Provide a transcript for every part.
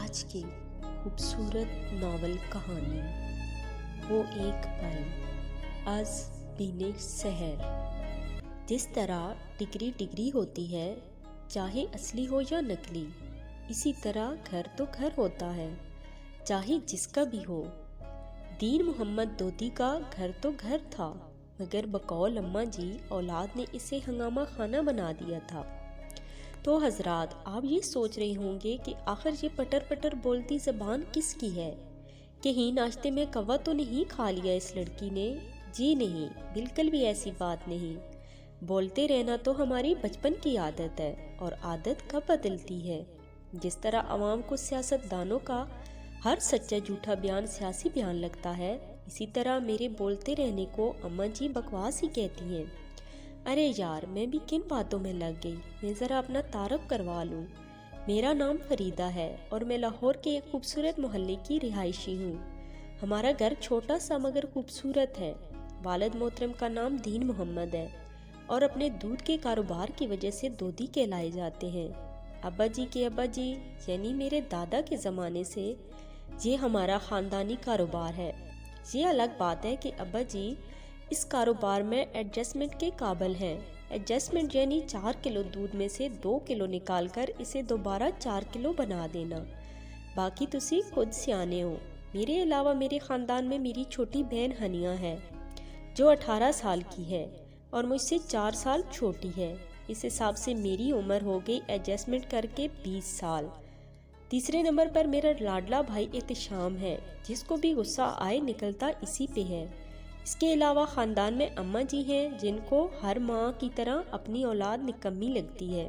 آج کی خوبصورت ناول کہانی وہ ایک پل از بینے سحر۔ جس طرح ڈگری ہوتی ہے، چاہے اصلی ہو یا نقلی، اسی طرح گھر تو گھر ہوتا ہے، چاہے جس کا بھی ہو۔ دین محمد دودی کا گھر تو گھر تھا، مگر بقول اماں جی اولاد نے اسے ہنگامہ خانہ بنا دیا تھا۔ تو حضرات، آپ یہ سوچ رہے ہوں گے کہ آخر یہ پٹر پٹر بولتی زبان کس کی ہے؟ کہیں ناشتے میں کوا تو نہیں کھا لیا اس لڑکی نے؟ جی نہیں، بالکل بھی ایسی بات نہیں۔ بولتے رہنا تو ہماری بچپن کی عادت ہے، اور عادت کب بدلتی ہے؟ جس طرح عوام کو سیاست دانوں کا ہر سچا جھوٹا بیان سیاسی بیان لگتا ہے، اسی طرح میرے بولتے رہنے کو اماں جی بکواس ہی کہتی ہیں۔ ارے یار، میں بھی کن باتوں میں لگ گئی، میں ذرا اپنا تعارف کروا لوں۔ میرا نام فریدہ ہے اور میں لاہور کے ایک خوبصورت محلے کی رہائشی ہوں۔ ہمارا گھر چھوٹا سا مگر خوبصورت ہے۔ والد محترم کا نام دین محمد ہے اور اپنے دودھ کے کاروبار کی وجہ سے دودی کہلائے جاتے ہیں۔ ابا جی کے ابا جی یعنی میرے دادا کے زمانے سے یہ ہمارا خاندانی کاروبار ہے۔ یہ الگ بات ہے کہ ابا جی اس کاروبار میں ایڈجسٹمنٹ کے قابل ہیں۔ ایڈجسٹمنٹ یعنی 4 کلو دودھ میں سے 2 کلو نکال کر اسے دوبارہ 4 کلو بنا دینا۔ باقی تسی خود سیانے ہو۔ میرے علاوہ میرے خاندان میں میری چھوٹی بہن ہنیا ہے، جو 18 سال کی ہے اور مجھ سے 4 سال چھوٹی ہے۔ اس حساب سے میری عمر ہو گئی ایڈجسٹمنٹ کر کے 20 سال۔ تیسرے نمبر پر میرا لاڈلا بھائی احتشام ہے، جس کو بھی غصہ آئے نکلتا اسی پہ ہے۔ اس کے علاوہ خاندان میں اماں جی ہیں، جن کو ہر ماں کی طرح اپنی اولاد نکمی لگتی ہے۔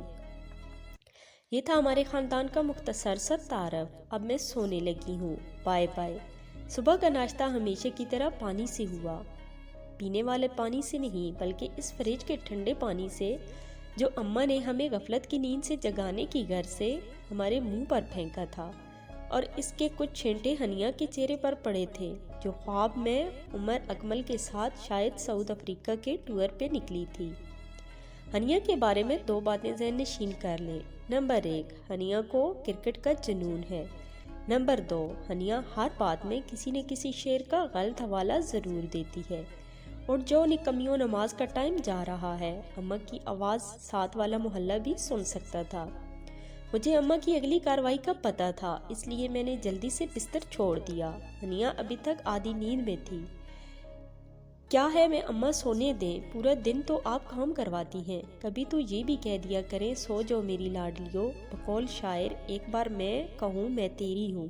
یہ تھا ہمارے خاندان کا مختصر سا تعارف۔ اب میں سونے لگی ہوں۔ Bye bye. صبح کا ناشتہ ہمیشہ کی طرح پانی سے ہوا، پینے والے پانی سے نہیں، بلکہ اس فریج کے ٹھنڈے پانی سے جو اماں نے ہمیں غفلت کی نیند سے جگانے کی غرض سے ہمارے منہ پر پھینکا تھا، اور اس کے کچھ چھینٹے ہنیا کے چہرے پر پڑے تھے، جو خواب میں عمر اکمل کے ساتھ شاید ساؤتھ افریقہ کے ٹور پہ نکلی تھی۔ ہنیا کے بارے میں 2 باتیں ذہن نشین کر لیں۔ نمبر 1، ہنیا کو کرکٹ کا جنون ہے۔ نمبر 2، ہنیا ہر بات میں کسی نہ کسی شعر کا غلط حوالہ ضرور دیتی ہے۔ اور جو نکمیوں، نماز کا ٹائم جا رہا ہے، اماں کی آواز ساتھ والا محلہ بھی سن سکتا تھا۔ مجھے اماں کی اگلی کارروائی کا پتہ تھا، اس لیے میں نے جلدی سے بستر چھوڑ دیا۔ ہنیا ابھی تک آدھی نیند میں تھی۔ کیا ہے میں اماں سونے دیں، پورا دن تو آپ کام کرواتی ہیں، کبھی تو یہ بھی کہہ دیا کریں سو جاؤ میری لاڈلیو۔ بقول شاعر ایک بار میں کہوں میں تیری ہوں۔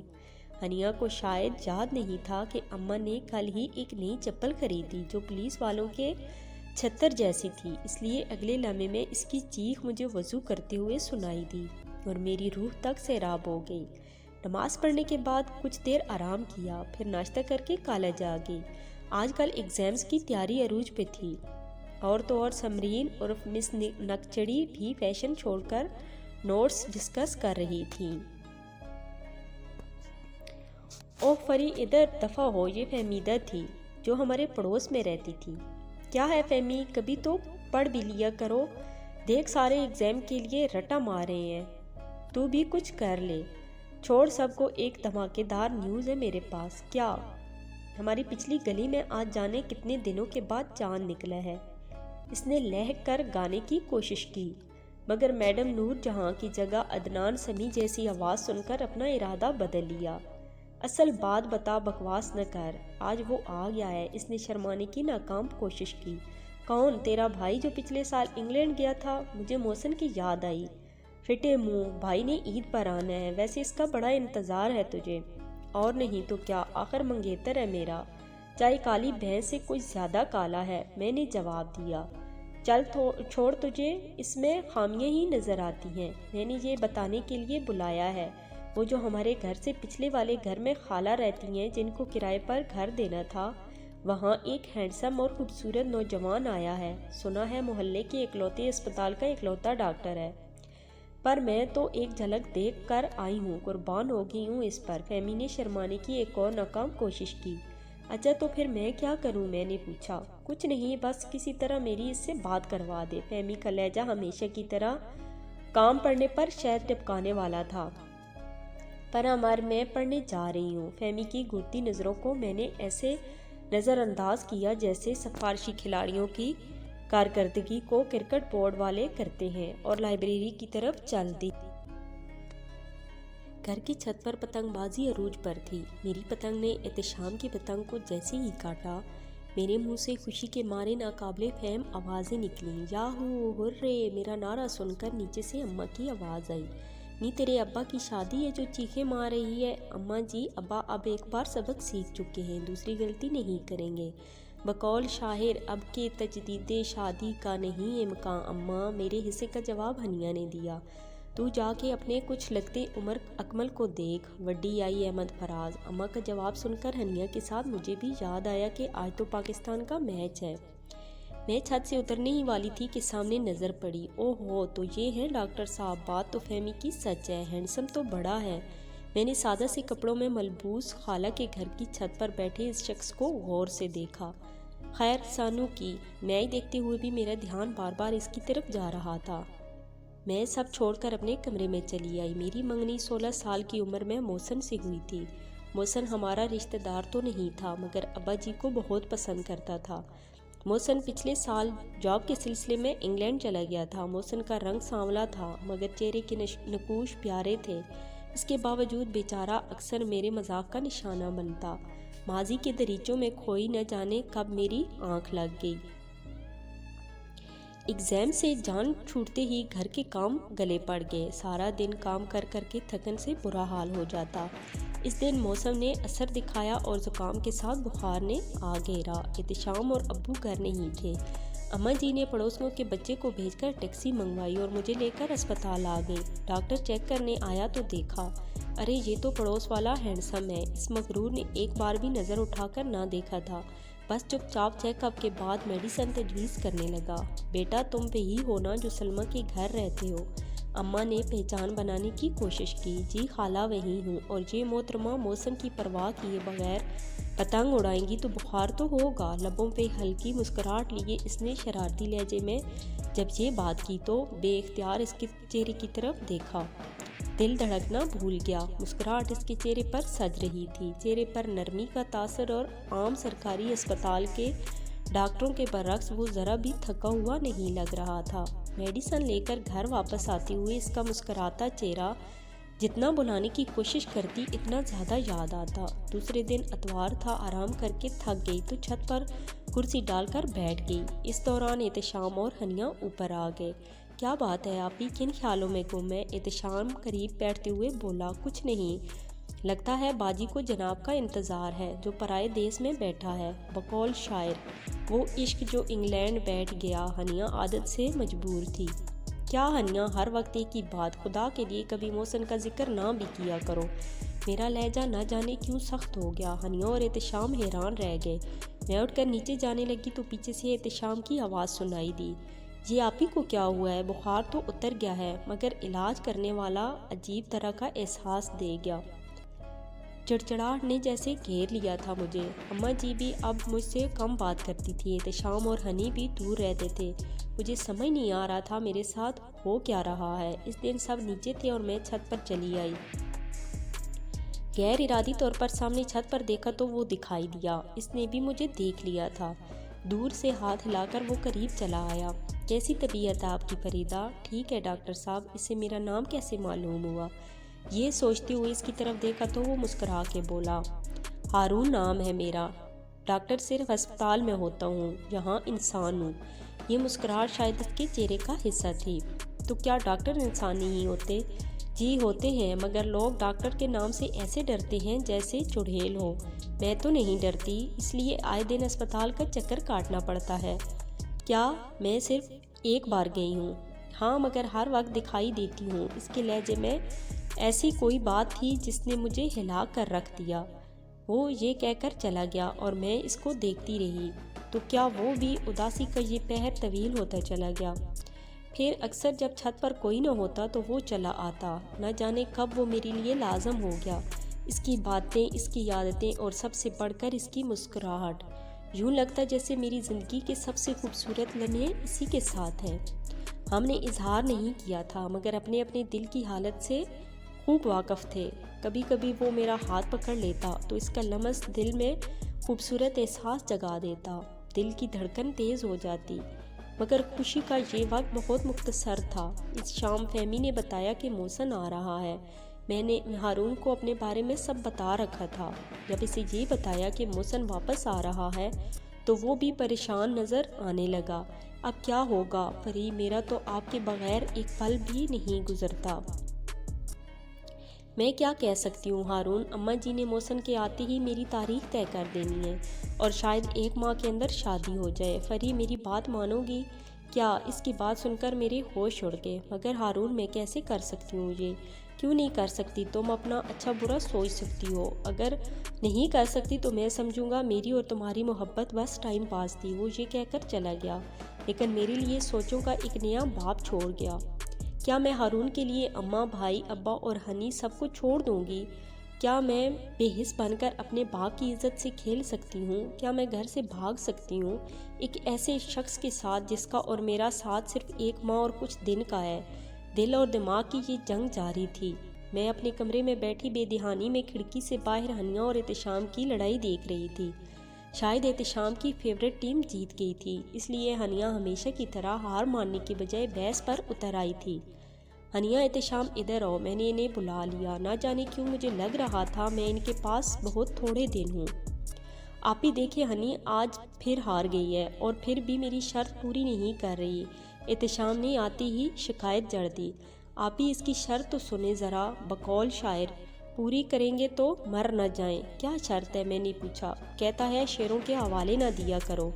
ہنیا کو شاید یاد نہیں تھا کہ اماں نے کل ہی ایک نئی چپل خریدی جو پولیس والوں کے چھتر جیسی تھی، اس لیے اگلے لمحے میں اس کی چیخ مجھے وضو کرتے ہوئے سنائی دی اور میری روح تک سیراب ہو گئی۔ نماز پڑھنے کے بعد کچھ دیر آرام کیا، پھر ناشتہ کر کے کالج آ گئی۔ آج کل ایگزامز کی تیاری عروج پہ تھی، اور تو اور سمرین عرف مس نکچڑی بھی فیشن چھوڑ کر نوٹس ڈسکس کر رہی تھیں۔ او فری، ادھر دفع ہو، یہ فہمیدہ تھی جو ہمارے پڑوس میں رہتی تھی۔ کیا ہے فہمی، کبھی تو پڑھ بھی لیا کرو، دیکھ سارے ایگزام کے لیے رٹا مار رہے ہیں، تو بھی کچھ کر لے۔ چھوڑ سب کو، ایک دھماکے دار نیوز ہے میرے پاس۔ کیا؟ ہماری پچھلی گلی میں آج جانے کتنے دنوں کے بعد چاند نکلا ہے۔ اس نے لہک کر گانے کی کوشش کی، مگر میڈم نور جہاں کی جگہ عدنان سمیع جیسی آواز سن کر اپنا ارادہ بدل لیا۔ اصل بات بتا، بکواس نہ کر، آج وہ آ گیا ہے۔ اس نے شرمانے کی ناکام کوشش کی۔ کون؟ تیرا بھائی جو پچھلے سال انگلینڈ گیا تھا؟ مجھے محسن کی یاد آئی۔ پھٹے منہ، بھائی نے عید پر آنا ہے، ویسے اس کا بڑا انتظار ہے تجھے۔ اور نہیں تو کیا، آخر منگیتر ہے میرا، چاہے کالی بھینس سے کچھ زیادہ کالا ہے، میں نے جواب دیا۔ چل چھوڑ، تجھے اس میں خامیاں ہی نظر آتی ہیں۔ میں نے یہ بتانے کے لیے بلایا ہے، وہ جو ہمارے گھر سے پچھلے والے گھر میں خالہ رہتی ہیں، جن کو کرائے پر گھر دینا تھا، وہاں ایک ہینڈسم اور خوبصورت نوجوان آیا ہے۔ سنا ہے محلے کے اکلوتے اسپتال کا اکلوتا ڈاکٹر ہے، پر میں تو ایک جھلک دیکھ کر آئی ہوں، قربان ہو گئی ہوں اس پر۔ فہمی نے شرمانے کی ایک اور ناکام کوشش کی۔ اچھا تو پھر میں کیا کروں؟ میں نے پوچھا۔ کچھ نہیں، بس کسی طرح میری اس سے بات کروا دے۔ فہمی کا لہجہ ہمیشہ کی طرح کام پڑنے پر شہد ٹپکانے والا تھا۔ پر عمر میں پڑھنے جا رہی ہوں۔ فہمی کی گھورتی نظروں کو میں نے ایسے نظر انداز کیا جیسے سفارشی کھلاڑیوں کی کارکردگی کو کرکٹ بورڈ والے کرتے ہیں، اور لائبریری کی طرف چل دی۔ گھر کی چھت پر پتنگ بازی عروج پر تھی۔ میری پتنگ نے احتشام کی پتنگ کو جیسے ہی کاٹا، میرے منہ سے خوشی کے مارے ناقابل فہم آوازیں نکلیں۔ یاہو، ہرے! میرا نعرہ سن کر نیچے سے اماں کی آواز آئی۔ نی تیرے ابا کی شادی ہے جو چیخیں مار رہی ہے؟ اماں جی، ابا اب ایک بار سبق سیکھ چکے ہیں، دوسری غلطی نہیں کریں گے۔ بقول شاعر اب کے تجدید شادی کا نہیں امکان اماں، میرے حصے کا جواب ہنیا نے دیا۔ تو جا کے اپنے کچھ لگتے عمر اکمل کو دیکھ، وڈی آئی احمد فراز۔ اماں کا جواب سن کر ہنیا کے ساتھ مجھے بھی یاد آیا کہ آج تو پاکستان کا میچ ہے۔ میں چھت سے اترنے ہی والی تھی کہ سامنے نظر پڑی۔ او ہو، تو یہ ہے ڈاکٹر صاحب، بات تو فہمی کی سچ ہے، ہینڈسم تو بڑا ہے۔ میں نے سادہ سے کپڑوں میں ملبوس خالہ کے گھر کی چھت پر بیٹھے اس شخص کو غور سے دیکھا۔ خیر سانو کی میں دیکھتے ہوئے بھی میرا دھیان بار بار اس کی طرف جا رہا تھا۔ میں سب چھوڑ کر اپنے کمرے میں چلی آئی۔ میری منگنی 16 سال کی عمر میں محسن سے ہوئی تھی۔ محسن ہمارا رشتہ دار تو نہیں تھا، مگر ابا جی کو بہت پسند کرتا تھا۔ محسن پچھلے سال جاب کے سلسلے میں انگلینڈ چلا گیا تھا۔ محسن کا رنگ سانولا تھا، مگر چہرے کے نقوش پیارے تھے۔ اس کے باوجود بیچارہ اکثر میرے مذاق کا نشانہ بنتا۔ ماضی کے دریچوں میں کھوئی نہ جانے کب میری آنکھ لگ گئی۔ ایگزام سے جان چھوٹتے ہی گھر کے کام گلے پڑ گئے۔ سارا دن کام کر کر کے تھکن سے برا حال ہو جاتا۔ اس دن موسم نے اثر دکھایا اور زکام کے ساتھ بخار نے آ گھیرا۔ احتشام اور ابو گھر نہیں تھے۔ اماں جی نے پڑوسیوں کے بچے کو بھیج کر ٹیکسی منگوائی اور مجھے لے کر اسپتال آ گئی۔ ڈاکٹر چیک کرنے آیا تو دیکھا، ارے یہ تو پڑوس والا ہینڈسم ہے۔ اس مغرور نے ایک بار بھی نظر اٹھا کر نہ دیکھا تھا، بس چپ چاپ چیک اپ کے بعد میڈیسن تجویز کرنے لگا۔ بیٹا تم وہی ہو نا جو سلمیٰ کے گھر رہتے ہو؟ اماں نے پہچان بنانے کی کوشش کی۔ جی خالہ وہی ہوں، اور یہ محترمہ موسم کی پرواہ کیے بغیر پتنگ اڑائیں گی تو بخار تو ہوگا۔ لبوں پہ ہلکی مسکراہٹ لیے اس نے شرارتی لہجے میں جب یہ بات کی تو بے اختیار اس کے چہرے کی طرف دیکھا۔ دل دھڑکنا بھول گیا۔ مسکراہٹ اس کے چہرے پر سج رہی تھی، چہرے پر نرمی کا تاثر، اور عام سرکاری اسپتال کے ڈاکٹروں کے برعکس وہ ذرا بھی تھکا ہوا نہیں لگ رہا تھا۔ میڈیسن لے کر گھر واپس آتے ہوئے اس کا مسکراتا چہرہ جتنا بلانے کی کوشش کرتی اتنا زیادہ یاد آتا۔ دوسرے دن اتوار تھا، آرام کر کے تھک گئی تو چھت پر کرسی ڈال کر بیٹھ گئی۔ اس دوران احتشام اور ہنیا اوپر آ گئے۔ کیا بات ہے آپی، کن خیالوں میں گم ہے؟ احتشام قریب بیٹھتے ہوئے بولا۔ کچھ نہیں، لگتا ہے باجی کو جناب کا انتظار ہے جو پرائے دیس میں بیٹھا ہے۔ بقول شاعر وہ عشق جو انگلینڈ بیٹھ گیا۔ ہنیا عادت سے مجبور تھی۔ کیا ہنیا، ہر وقت ایک ہی بات، خدا کے لیے کبھی محسن کا ذکر نہ بھی کیا کرو۔ میرا لہجہ نہ جانے کیوں سخت ہو گیا۔ ہنیا اور احتشام حیران رہ گئے۔ میں اٹھ کر نیچے جانے لگی تو پیچھے سے احتشام کی آواز سنائی دی۔ یہ آپی کو کیا ہوا ہے؟ بخار تو اتر گیا ہے، مگر علاج کرنے والا عجیب طرح کا احساس دے گیا۔ چڑچڑاہٹ نے جیسے گھیر لیا تھا مجھے۔ اماں جی بھی اب مجھ سے کم بات کرتی تھی، احتشام اور ہنی بھی دور رہتے تھے۔ مجھے سمجھ نہیں آ رہا تھا میرے ساتھ ہو کیا رہا ہے۔ اس دن سب نیچے تھے اور میں چھت پر چلی آئی۔ غیر ارادی طور پر سامنے چھت پر دیکھا تو وہ دکھائی دیا۔ اس نے بھی مجھے دیکھ لیا تھا۔ دور سے ہاتھ ہلا کر وہ قریب چلا آیا۔ کیسی طبیعت ہے آپ کی فریدہ؟ ٹھیک ہے ڈاکٹر صاحب، اسے میرا نام کیسے معلوم ہوا؟ یہ سوچتے ہوئے اس کی طرف دیکھا تو وہ مسکرا کے بولا، ہارون نام ہے میرا، ڈاکٹر صرف اسپتال میں ہوتا ہوں، یہاں انسان ہوں۔ یہ مسکراہٹ شاید اس کے چہرے کا حصہ تھی۔ تو کیا ڈاکٹر انسان نہیں ہوتے؟ جی ہوتے ہیں، مگر لوگ ڈاکٹر کے نام سے ایسے ڈرتے ہیں جیسے چڑیل ہو۔ میں تو نہیں ڈرتی، اس لیے آئے دن اسپتال کا چکر کاٹنا پڑتا ہے۔ کیا میں صرف ایک بار گئی ہوں؟ ہاں، مگر ہر وقت دکھائی دیتی ہوں۔ اس کے لہجے میں ایسی کوئی بات تھی جس نے مجھے ہلا کر رکھ دیا۔ وہ یہ کہہ کر چلا گیا اور میں اس کو دیکھتی رہی۔ تو کیا وہ بھی؟ اداسی کا یہ پہر طویل ہوتا چلا گیا۔ پھر اکثر جب چھت پر کوئی نہ ہوتا تو وہ چلا آتا۔ نہ جانے کب وہ میرے لیے لازم ہو گیا۔ اس کی باتیں، اس کی عادتیں اور سب سے بڑھ کر اس کی مسکراہٹ، یوں لگتا جیسے میری زندگی کے سب سے خوبصورت لمحے اسی کے ساتھ ہیں۔ ہم نے اظہار نہیں کیا تھا، مگر اپنے اپنے دل کی حالت سے خوب واقف تھے۔ کبھی کبھی وہ میرا ہاتھ پکڑ لیتا تو اس کا لمس دل میں خوبصورت احساس جگا دیتا، دل کی دھڑکن تیز ہو جاتی۔ مگر خوشی کا یہ وقت بہت مختصر تھا۔ اس شام فہمی نے بتایا کہ محسن آ رہا ہے۔ میں نے ہارون کو اپنے بارے میں سب بتا رکھا تھا۔ جب اسے یہ بتایا کہ محسن واپس آ رہا ہے تو وہ بھی پریشان نظر آنے لگا۔ اب کیا ہوگا پری، میرا تو آپ کے بغیر ایک پل بھی نہیں گزرتا۔ میں کیا کہہ سکتی ہوں ہارون، اماں جی نے محسن کے آتے ہی میری تاریخ طے کر دینی ہے اور شاید 1 ماہ کے اندر شادی ہو جائے۔ فری میری بات مانو گی کیا؟ اس کی بات سن کر میرے ہوش اڑ گئے۔ مگر ہارون میں کیسے کر سکتی ہوں یہ؟ کیوں نہیں کر سکتی؟ تم اپنا اچھا برا سوچ سکتی ہو، اگر نہیں کر سکتی تو میں سمجھوں گا میری اور تمہاری محبت بس ٹائم پاس تھی۔ وہ یہ کہہ کر چلا گیا، لیکن میرے لیے سوچوں کا ایک نیا باب چھوڑ گیا۔ کیا میں ہارون کے لیے اماں، بھائی، ابا اور ہنی سب کو چھوڑ دوں گی؟ کیا میں بے حس بن کر اپنے باغ کی عزت سے کھیل سکتی ہوں؟ کیا میں گھر سے بھاگ سکتی ہوں ایک ایسے شخص کے ساتھ جس کا اور میرا ساتھ صرف 1 ماہ اور کچھ دن کا ہے؟ دل اور دماغ کی یہ جنگ جاری تھی۔ میں اپنے کمرے میں بیٹھی بے دہانی میں کھڑکی سے باہر ہنیا اور احتشام کی لڑائی دیکھ رہی تھی۔ شاید احتشام کی فیورٹ ٹیم جیت گئی تھی، اس لیے ہنیا ہمیشہ کی طرح ہار ماننے کے بجائے بحث پر اتر آئی تھی۔ ہنیا، احتشام ادھر آؤ، میں نے انہیں بلا لیا۔ نہ جانے کیوں مجھے لگ رہا تھا میں ان کے پاس بہت تھوڑے دن ہوں۔ آپ ہی دیکھیں ہنی آج پھر ہار گئی ہے اور پھر بھی میری شرط پوری نہیں کر رہی۔ احتشام نے آتے ہی شکایت جڑ دی۔ آپ ہی اس کی شرط تو سنیں ذرا، بقول شاعر پوری کریں گے تو مر نہ جائیں۔ کیا شرط ہے؟ میں نے پوچھا۔ کہتا ہے شعروں کے حوالے نہ دیا کرو۔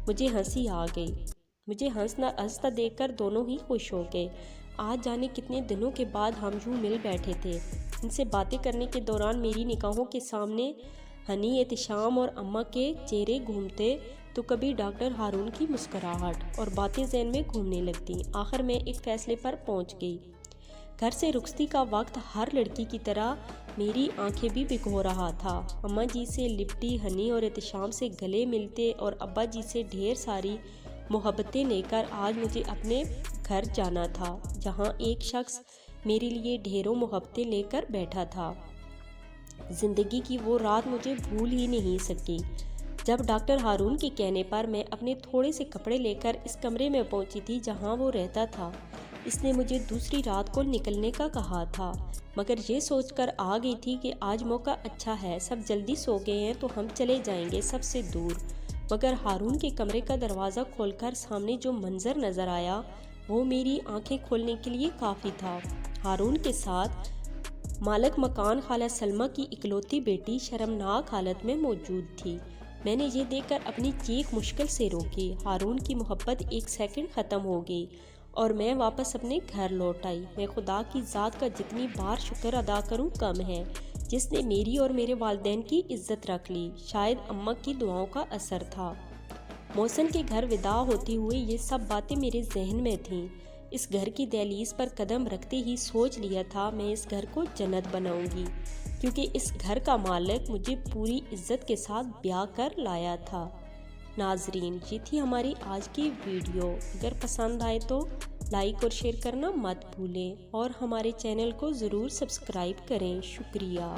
مجھے ہنسی آ گئی۔ مجھے ہنستا دیکھ کر دونوں ہی خوش ہو گئے۔ آج جانے کتنے دنوں کے بعد ہم یوں مل بیٹھے تھے۔ ان سے باتیں کرنے کے دوران میری نگاہوں کے سامنے ہنی، احتشام اور اماں کے چہرے گھومتے تو کبھی ڈاکٹر ہارون کی مسکراہٹ اور باتیں ذہن میں گھومنے لگتی۔ آخر میں ایک فیصلے پر پہنچ گئی۔ گھر سے رخصتی کا وقت ہر لڑکی کی طرح میری آنکھیں بھی بھگو رہا تھا۔ اماں جی سے لپٹی ہنی اور احتشام سے گلے ملتے اور ابا جی سے ڈھیر ساری محبتیں لے کر آج مجھے اپنے گھر جانا تھا، جہاں ایک شخص میرے لیے ڈھیروں محبتیں لے کر بیٹھا تھا۔ زندگی کی وہ رات مجھے بھول ہی نہیں سکی جب ڈاکٹر ہارون کے کہنے پر میں اپنے تھوڑے سے کپڑے لے کر اس کمرے میں پہنچی تھی جہاں وہ رہتا تھا۔ اس نے مجھے دوسری رات کو نکلنے کا کہا تھا، مگر یہ سوچ کر آ گئی تھی کہ آج موقع اچھا ہے، سب جلدی سو گئے ہیں تو ہم چلے جائیں گے سب سے دور۔ مگر ہارون کے کمرے کا دروازہ کھول کر سامنے جو منظر نظر آیا وہ میری آنکھیں کھولنے کے لیے کافی تھا۔ ہارون کے ساتھ مالک مکان خالہ سلمیٰ کی اکلوتی بیٹی شرمناک حالت میں موجود تھی۔ میں نے یہ دیکھ کر اپنی چیخ مشکل سے روکی۔ ہارون کی محبت ایک سیکنڈ ختم ہو گئی اور میں واپس اپنے گھر لوٹ آئی۔ میں خدا کی ذات کا جتنی بار شکر ادا کروں کم ہے، جس نے میری اور میرے والدین کی عزت رکھ لی۔ شاید اماں کی دعاؤں کا اثر تھا۔ محسن کے گھر وداع ہوتے ہوئے یہ سب باتیں میرے ذہن میں تھیں۔ اس گھر کی دہلیز پر قدم رکھتے ہی سوچ لیا تھا میں اس گھر کو جنت بناؤں گی، کیونکہ اس گھر کا مالک مجھے پوری عزت کے ساتھ بیاہ کر لایا تھا۔ ناظرین، یہ تھی ہماری آج کی ویڈیو۔ اگر پسند آئے تو لائک اور شیئر کرنا مت بھولیں اور ہمارے چینل کو ضرور سبسکرائب کریں۔ شکریہ۔